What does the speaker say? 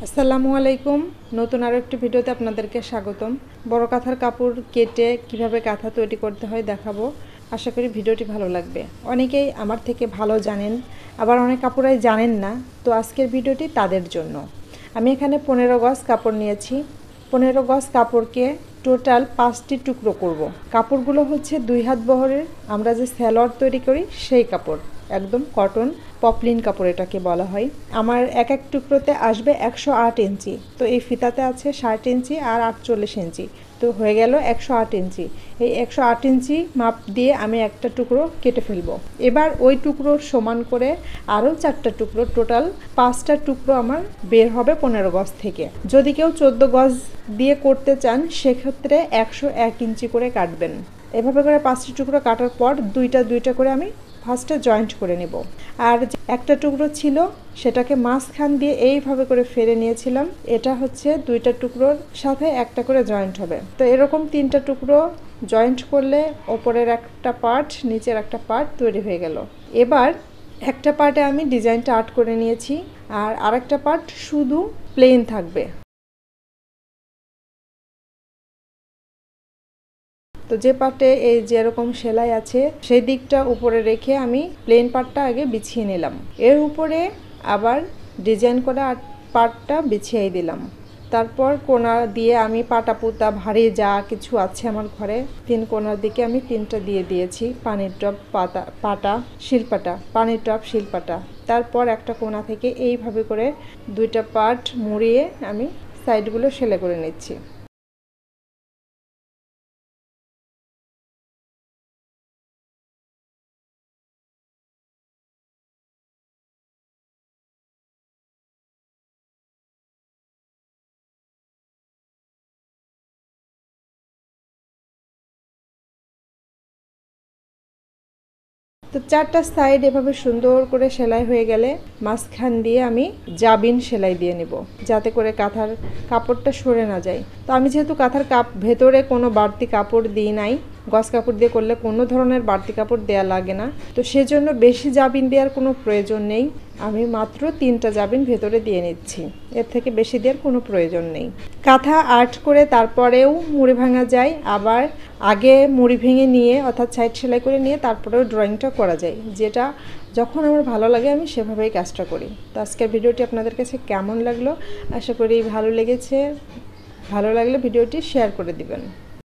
আসসালামু আলাইকুম। নতুন আরও একটি ভিডিওতে আপনাদেরকে স্বাগতম। বড় কাঁথার কাপড় কেটে কিভাবে কাঁথা তৈরি করতে হয় দেখাবো। আশা করি ভিডিওটি ভালো লাগবে। অনেকেই আমার থেকে ভালো জানেন, আবার অনেক কাপড়াই জানেন না, তো আজকের ভিডিওটি তাদের জন্য। আমি এখানে 15 গজ কাপড় নিয়েছি। 15 গজ কাপড়কে টোটাল 5টি টুকরো করব। কাপড়গুলো হচ্ছে 2 হাত বহরের, আমরা যে সালোয়ার তৈরি করি সেই কাপড়, একদম কটন পপলিন কাপড় এটাকে বলা হয়। আমার এক এক টুকরোতে আসবে 108 ইঞ্চি, তো এই ফিতাতে আছে 60 ইঞ্চি আর 48 ইঞ্চি, তো হয়ে গেল 108 ইঞ্চি। এই 108 ইঞ্চি মাপ দিয়ে আমি একটা টুকরো কেটে ফেলবো। এবার ওই টুকরোর সমান করে আরও 4টা টুকরো, টোটাল 5টা টুকরো আমার বের হবে 15 গজ থেকে। যদি কেউ 14 গজ দিয়ে করতে চান সেক্ষেত্রে 101 ইঞ্চি করে কাটবেন। এভাবে করে 5টি টুকরো কাটার পর দুইটা করে আমি ফার্স্টে জয়েন্ট করে নেব। আর একটা টুকরো ছিল সেটাকে মাঝখান দিয়ে এইভাবে করে ফেলে নিয়েছিলাম, এটা হচ্ছে 2টা টুকরোর সাথে একটা করে জয়েন্ট হবে। তো এরকম 3টা টুকরো জয়েন্ট করলে ওপরের একটা পার্ট নিচের একটা পার্ট তৈরি হয়ে গেল। এবার একটা পার্টে আমি ডিজাইনটা আর্ট করে নিয়েছি আর আরেকটা পার্ট শুধু প্লেন থাকবে। তো যে পার্টে এই যেরকম সেলাই আছে সেই দিকটা উপরে রেখে আমি প্লেন পার্টটা আগে বিছিয়ে নিলাম। এর উপরে আবার ডিজাইন করা পার্টটা বিছিয়ে দিলাম। তারপর কোণা দিয়ে আমি পাটা পুতা ভারী যা কিছু আছে আমার ঘরে 3 কোণার দিকে আমি 3টা দিয়ে দিয়েছি পানির টব, পাটা, শিলপাটা, পানির টব, শিলপাটা। তারপর একটা কোণা থেকে এইভাবে করে 2টা পার্ট মুড়িয়ে আমি সাইডগুলো সেলাই করে নিচ্ছি। তো 4টা সাইড এভাবে সুন্দর করে সেলাই হয়ে গেলে মাঝখান দিয়ে আমি জাবিন সেলাই দিয়ে নেব, যাতে করে কাঁথার কাপড়টা সরে না যায়। তো আমি যেহেতু কাঁথার ভেতরে কোনো বাড়তি কাপড় দিই নাই, গজ কাপড় দিয়ে করলে কোনো ধরনের বাড়তি কাপড় দেয়া লাগে না, তো সেজন্য বেশি জাবিন দেওয়ার কোনো প্রয়োজন নেই। আমি মাত্র 3টা জাবিন ভেতরে দিয়ে নিচ্ছি, এর থেকে বেশি দেওয়ার কোনো প্রয়োজন নেই। কাঁথা আর্ট করে তারপরেও মুড়ি ভাঙা যায়, আবার আগে মুড়ি ভেঙে নিয়ে অর্থাৎ সাইড সেলাই করে নিয়ে তারপরেও ড্রয়িংটা করা যায়। যেটা যখন আমার ভালো লাগে আমি সেভাবেই কাজটা করি। তো আজকের ভিডিওটি আপনাদের কাছে কেমন লাগলো? আশা করি ভালো লেগেছে। ভালো লাগলে ভিডিওটি শেয়ার করে দিবেন।